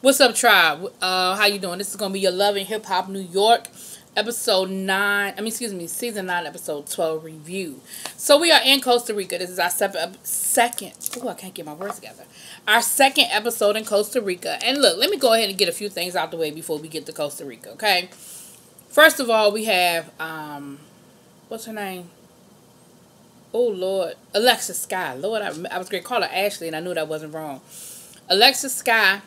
What's up, tribe? How you doing? This is gonna be your Love and Hip Hop New York, episode 9. Season 9, episode 12 review. So we are in Costa Rica. This is our second. Oh, I can't get my words together. Our second episode in Costa Rica. And look, let me go ahead and get a few things out the way before we get to Costa Rica. Okay. First of all, we have what's her name? Oh Lord, Alexis Sky. Lord, I was gonna call her Ashley, and I knew that wasn't wrong. Alexis Sky.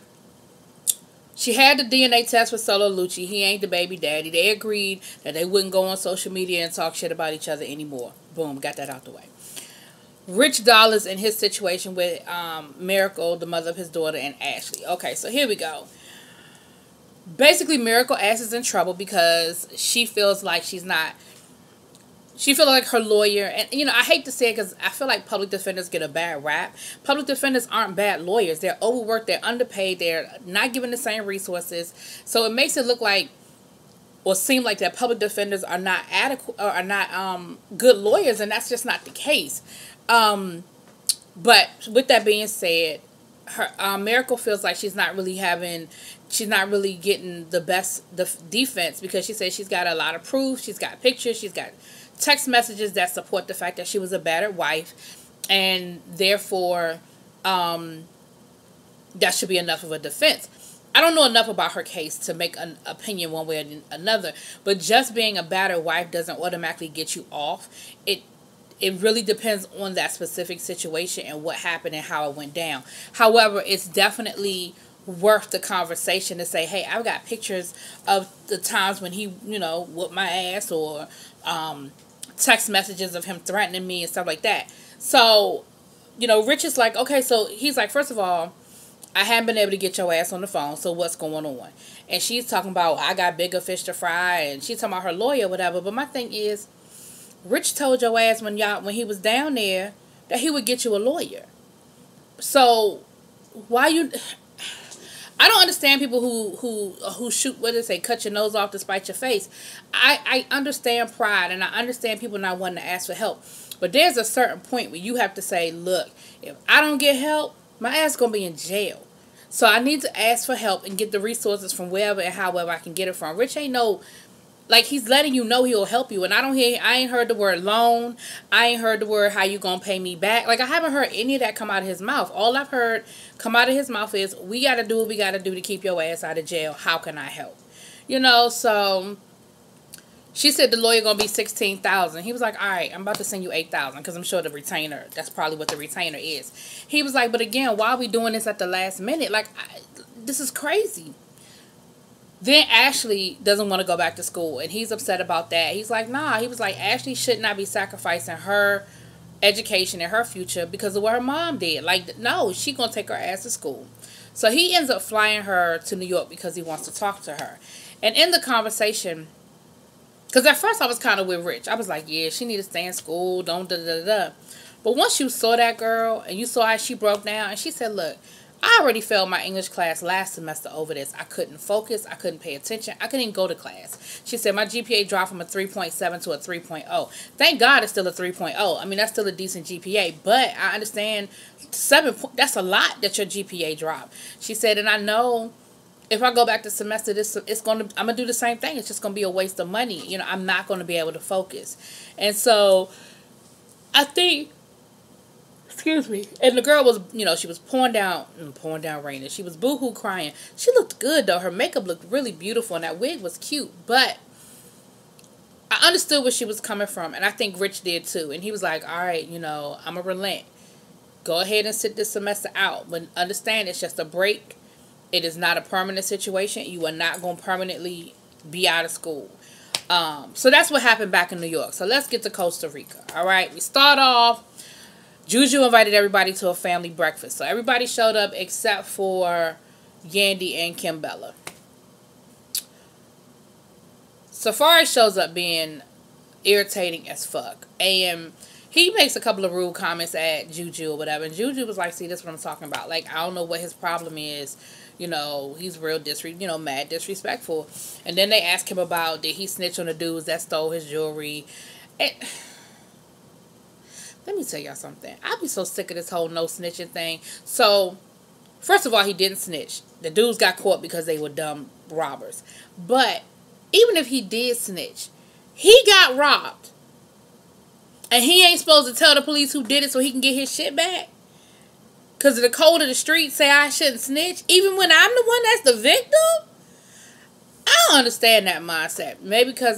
She had the DNA test with Solo Lucci. He ain't the baby daddy. They agreed that they wouldn't go on social media and talk shit about each other anymore. Boom, got that out the way. Rich Dollars in his situation with Miracle, the mother of his daughter, and Ashley. Okay, so here we go. Basically, Miracle ass is in trouble because she feels like she feels like her lawyer, and you know, I hate to say it because I feel like public defenders get a bad rap. Public defenders aren't bad lawyers. They're overworked, they're underpaid, they're not given the same resources. So it makes it look like, or seem like, that public defenders are not adequate, or are not good lawyers, and that's just not the case. But with that being said, her Miracle feels like she's not really getting the best defense, because she says she's got a lot of proof, she's got pictures, she's got text messages that support the fact that she was a battered wife, and therefore that should be enough of a defense. I don't know enough about her case to make an opinion one way or another, but just being a battered wife doesn't automatically get you off. It really depends on that specific situation and what happened and how it went down. However, it's definitely worth the conversation to say, hey, I've got pictures of the times when he, you know, whooped my ass, or text messages of him threatening me and stuff like that. So, you know, Rich is like, okay, so he's like, first of all, I haven't been able to get your ass on the phone, so what's going on? And she's talking about, I got bigger fish to fry, and she's talking about her lawyer, whatever. But my thing is, Rich told your ass when he was down there that he would get you a lawyer. So why you? I don't understand people who shoot, what did they say, cut your nose off to spite your face. I understand pride, and I understand people not wanting to ask for help. But there's a certain point where you have to say, look, if I don't get help, my ass going to be in jail. So I need to ask for help and get the resources from wherever and however I can get it from. Rich ain't no, like, he's letting you know he'll help you. And I ain't heard the word loan. I ain't heard the word how you gonna pay me back. Like, I haven't heard any of that come out of his mouth. All I've heard come out of his mouth is, we gotta do what we gotta do to keep your ass out of jail. How can I help? You know, so she said the lawyer gonna be $16,000. He was like, all right, I'm about to send you $8,000, because I'm sure the retainer, that's probably what the retainer is. He was like, but again, why are we doing this at the last minute? Like, this is crazy. Then Ashley doesn't want to go back to school, and he's upset about that. He's like, nah. He was like, Ashley should not be sacrificing her education and her future because of what her mom did. Like, no, she going to take her ass to school. So he ends up flying her to New York because he wants to talk to her. And in the conversation, because at first I was kind of with Rich. I was like, yeah, she need to stay in school, don't da-da-da-da. But once you saw that girl, and you saw how she broke down, and she said, look, I already failed my English class last semester over this. I couldn't focus. I couldn't pay attention. I couldn't even go to class. She said my GPA dropped from a 3.7 to a 3.0. Thank God it's still a 3.0. I mean, that's still a decent GPA. But I understand that's a lot that your GPA dropped. She said, and I know if I go back to semester, I'm going to do the same thing. It's just going to be a waste of money. You know, I'm not going to be able to focus. And so I think, excuse me. And the girl was, you know, she was pouring down raining. She was boohoo crying. She looked good, though. Her makeup looked really beautiful, and that wig was cute. But I understood where she was coming from, and I think Rich did, too. And he was like, all right, you know, I'm going to relent. Go ahead and sit this semester out. But understand, it's just a break. It is not a permanent situation. You are not going to permanently be out of school. So that's what happened back in New York. So let's get to Costa Rica. All right, we start off. Juju invited everybody to a family breakfast. So everybody showed up except for Yandy and Kimbella. Safari shows up being irritating as fuck. And he makes a couple of rude comments at Juju or whatever. And Juju was like, see, this is what I'm talking about. Like, I don't know what his problem is. You know, he's real mad disrespectful. And then they ask him about, did he snitch on the dudes that stole his jewelry? And let me tell y'all something. I'll be so sick of this whole no snitching thing. So First of all, he didn't snitch. The dudes got caught because they were dumb robbers. But even if he did snitch, he got robbed. And he ain't supposed to tell the police who did it so he can get his shit back. Because the code of the street say I shouldn't snitch. Even when I'm the one that's the victim. I don't understand that mindset. Maybe because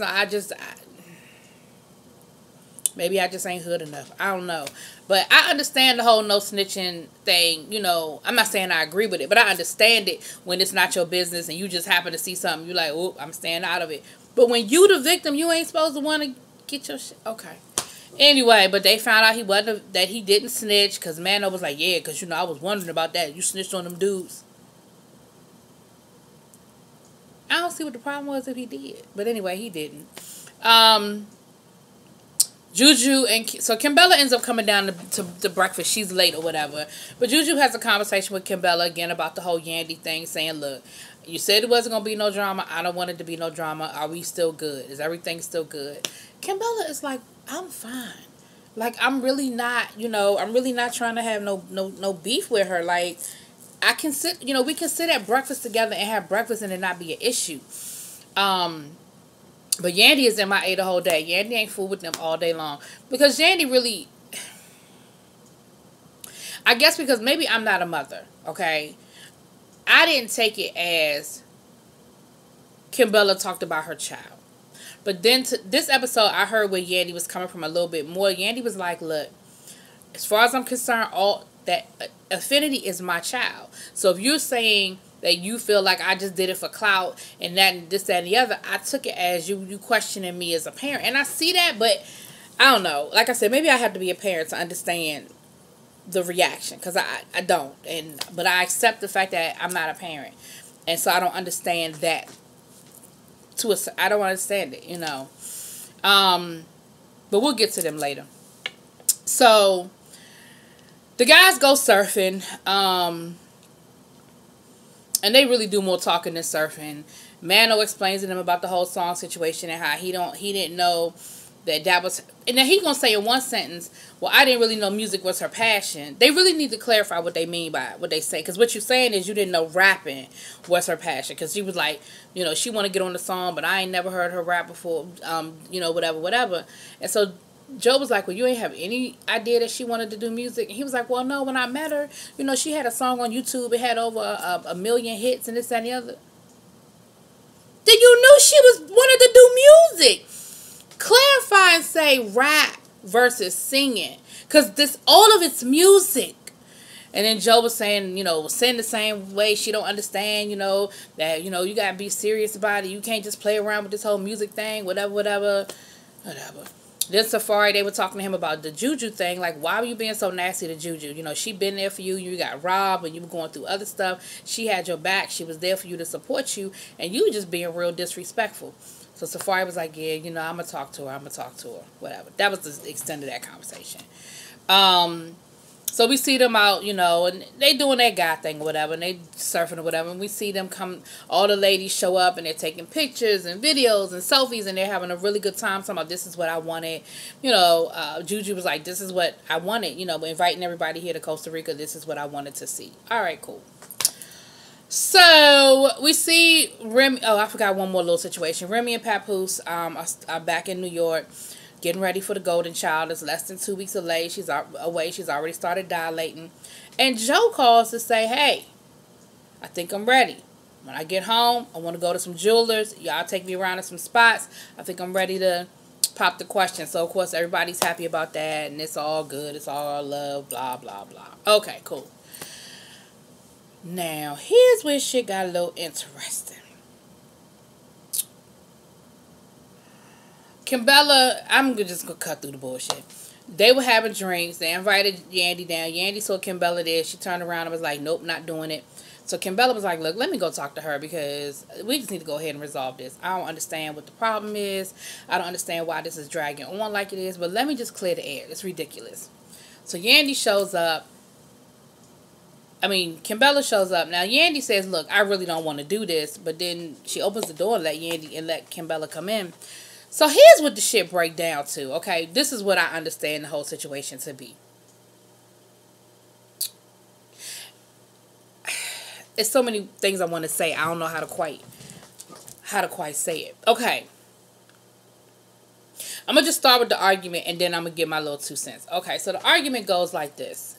maybe I just ain't hood enough. I don't know. But I understand the whole no snitching thing. You know, I'm not saying I agree with it. But I understand it when it's not your business and you just happen to see something. You're like, oh, I'm staying out of it. But when you the victim, you ain't supposed to want to get your shit. Okay. Anyway, but they found out that he didn't snitch. Because Mano was like, yeah, because, you know, I was wondering about that. You snitched on them dudes. I don't see what the problem was if he did. But anyway, he didn't. Juju so Kimbella ends up coming down to breakfast. She's late or whatever. But Juju has a conversation with Kimbella again about the whole Yandy thing, saying, look, you said it wasn't going to be no drama. I don't want it to be no drama. Are we still good? Is everything still good? Kimbella is like, I'm fine. Like, I'm really not, you know, I'm really not trying to have no beef with her. Like, I can sit, you know, we can sit at breakfast together and have breakfast and it not be an issue. But Yandy is MIA the whole day. Yandy ain't fool with them all day long. Because Yandy really, I guess because maybe I'm not a mother, okay? I didn't take it as Kimbella talked about her child. But then this episode, I heard where Yandy was coming from a little bit more. Yandy was like, look, as far as I'm concerned, all that Affinity is my child. So if you're saying that you feel like I just did it for clout and that, this, that, and the other, I took it as you questioning me as a parent. And I see that, but I don't know. Like I said, maybe I have to be a parent to understand the reaction. Because I don't. But I accept the fact that I'm not a parent. And so I don't understand that. I don't understand it, you know. But we'll get to them later. So the guys go surfing. And they really do more talking than surfing. Mano explains to them about the whole song situation and how he didn't know that was, and then he gonna say in one sentence, well, I didn't really know music was her passion. They really need to clarify what they mean by what they say, because what you're saying is you didn't know rapping was her passion, because she was like, you know, she want to get on the song, but I ain't never heard her rap before, you know, whatever. And so Joe was like, well, you ain't have any idea that she wanted to do music? And he was like, well, no, when I met her, you know, she had a song on YouTube. It had over a million hits and this, that, and the other. Then you knew she wanted to do music. Clarify and say rap versus singing. Because all of it's music. And then Joe was saying, you know, saying the same way she don't understand, you know, that, you know, you got to be serious about it. You can't just play around with this whole music thing, whatever. Then Safari, they were talking to him about the Juju thing. Like, why were you being so nasty to Juju? You know, she been there for you. You got robbed when you were going through other stuff. She had your back. She was there for you to support you. And you just being real disrespectful. So Safari was like, yeah, you know, I'm going to talk to her. Whatever. That was the extent of that conversation. So we see them out, you know, and they doing their guy thing or whatever, and they surfing or whatever, and we see them come, all the ladies show up, and they're taking pictures and videos and selfies, and they're having a really good time, talking about this is what I wanted, you know, Juju was like, this is what I wanted, you know, inviting everybody here to Costa Rica, this is what I wanted to see. Alright, cool. So, we see Remy, oh, I forgot one more little situation. Remy and Papoose are back in New York, getting ready for the Golden Child. It's less than 2 weeks away. She's already started dilating. And Joe calls to say, hey, I think I'm ready. When I get home, I want to go to some jewelers. Y'all take me around to some spots. I think I'm ready to pop the question. So, of course, everybody's happy about that. And it's all good. It's all love, blah, blah, blah. Okay, cool. Now, here's where shit got a little interesting. Kimbella, I'm just going to cut through the bullshit. They were having drinks. They invited Yandy down. Yandy saw Kimbella there. She turned around and was like, nope, not doing it. So Kimbella was like, look, let me go talk to her because we just need to go ahead and resolve this. I don't understand what the problem is. I don't understand why this is dragging on like it is. But let me just clear the air. It's ridiculous. So Yandy shows up. Kimbella shows up. Now, Yandy says, look, I really don't want to do this. But then she opens the door and let Kimbella come in. So here's what the shit break down to, okay? This is what I understand the whole situation to be. it's so many things I want to say. I don't know how to quite say it. Okay. I'm going to just start with the argument, and then I'm going to give my little 2 cents. Okay, so the argument goes like this.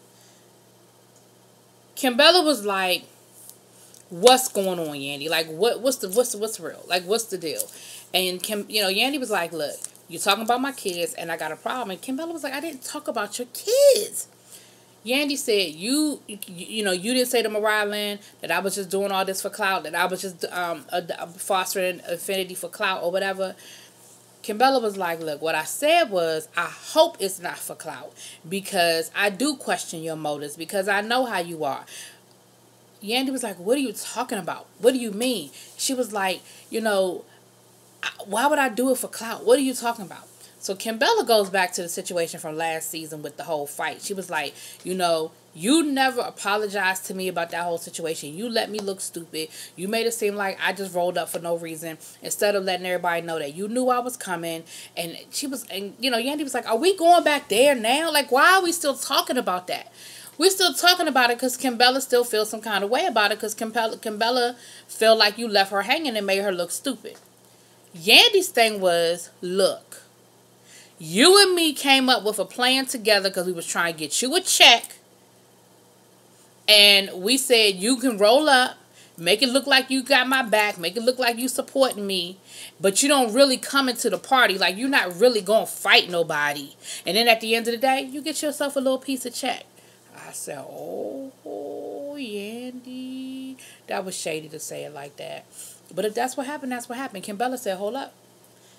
Kimbella was like, what's going on, Yandy? Like, what's real? Like, what's the deal? And Yandy was like, look, you're talking about my kids, and I got a problem. And Kimbella was like, I didn't talk about your kids. Yandy said, you didn't say to Mariah Lynn that I was just doing all this for clout, that I was just fostering affinity for clout or whatever. Kimbella was like, look, what I said was, I hope it's not for clout, because I do question your motives, because I know how you are. Yandy was like, what are you talking about? What do you mean? She was like, why would I do it for clout? What are you talking about? So Kimbella goes back to the situation from last season with the whole fight. She was like, you never apologized to me about that whole situation. You let me look stupid. You made it seem like I just rolled up for no reason, instead of letting everybody know that you knew I was coming. And Yandy was like, are we going back there now? Like, why are we still talking about that? We're still talking about it because Kimbella still feels some kind of way about it, because Kimbella felt like you left her hanging and made her look stupid. Yandy's thing was, look, you and me came up with a plan together because we was trying to get you a check. And we said, you can roll up, make it look like you got my back, make it look like you supporting me, but you don't really come into the party. Like, you're not really going to fight nobody. And then at the end of the day, you get yourself a little piece of check. I said, oh, Yandy. That was shady to say it like that. But if that's what happened, that's what happened. Kimbella said, hold up.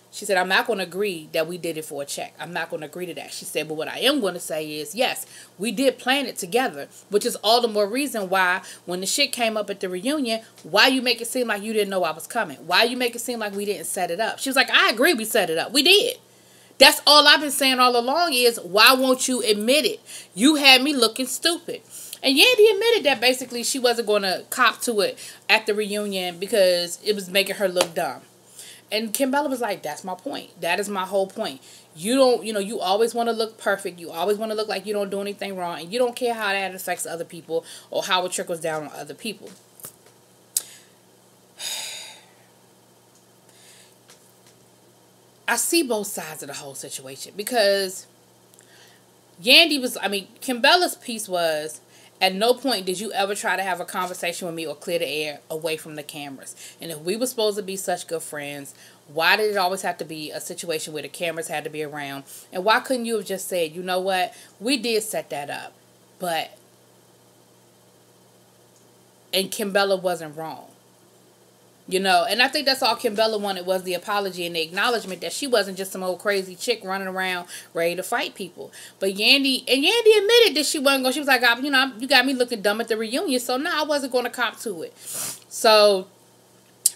She said, I'm not going to agree that we did it for a check. I'm not going to agree to that. She said, but what I am going to say is, yes, we did plan it together, which is all the more reason why when the shit came up at the reunion, why you make it seem like you didn't know I was coming? Why you make it seem like we didn't set it up? She was like, I agree we set it up. We did. That's all I've been saying all along is, why won't you admit it? You had me looking stupid. And Yandy admitted that basically she wasn't going to cop to it at the reunion because it was making her look dumb. And Kimbella was like, that's my point. That is my whole point. You don't, you always want to look perfect. You always want to look like you don't do anything wrong. And you don't care how that affects other people or how it trickles down on other people. I see both sides of the whole situation, because Kimbella's piece was, at no point did you ever try to have a conversation with me or clear the air away from the cameras. And if we were supposed to be such good friends, why did it always have to be a situation where the cameras had to be around? And why couldn't you have just said, you know what, we did set that up, and Kimbella wasn't wrong. And I think that's all Kimbella wanted, was the apology and the acknowledgement that she wasn't just some old crazy chick running around ready to fight people. But Yandy admitted that she wasn't going. She was like, you got me looking dumb at the reunion, so no, I wasn't going to cop to it. So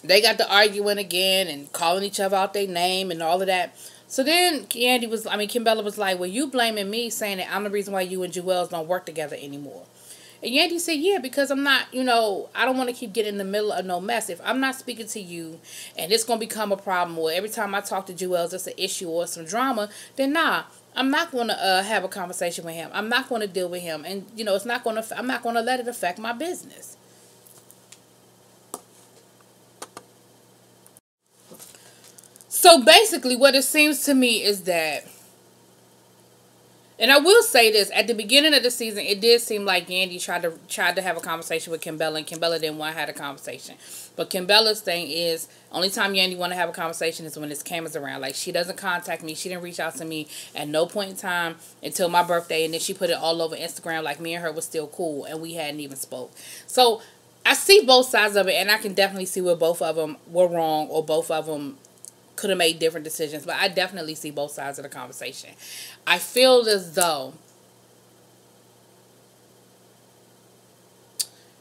they got to arguing again and calling each other out their name and all of that. So then Kimbella was like, well, you blaming me, saying that I'm the reason why you and Jewels don't work together anymore. And Yandy said, yeah, because I'm not, I don't want to keep getting in the middle of no mess. If I'm not speaking to you and it's going to become a problem, or every time I talk to Jewels it's an issue or some drama, then nah, I'm not going to have a conversation with him. I'm not going to deal with him. And, I'm not going to let it affect my business. So basically what it seems to me is that, and I will say this, at the beginning of the season, it did seem like Yandy tried to have a conversation with Kimbella, and Kimbella didn't want to have a conversation. But Kimbella's thing is, only time Yandy want to have a conversation is when his camera's around. Like, she doesn't contact me. She didn't reach out to me at no point in time until my birthday, and then she put it all over Instagram like me and her was still cool, and we hadn't even spoke. So, I see both sides of it, and I can definitely see where both of them were wrong, or both of them could have made different decisions, but I definitely see both sides of the conversation. I feel as though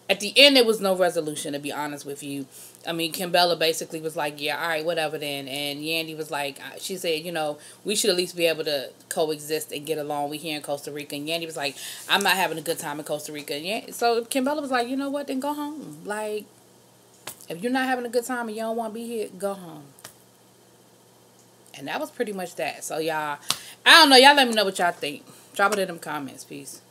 at the end there was no resolution, to be honest with you. Kimbella basically was like, yeah, all right, whatever then. And Yandy was like, she said, we should at least be able to coexist and get along. We here in Costa Rica. And Yandy was like, I'm not having a good time in Costa Rica. And so Kimbella was like, you know what, then go home. Like, if you're not having a good time and you don't want to be here, go home. And that was pretty much that. So, y'all, I don't know. Y'all let me know what y'all think. Drop it in them comments. Peace.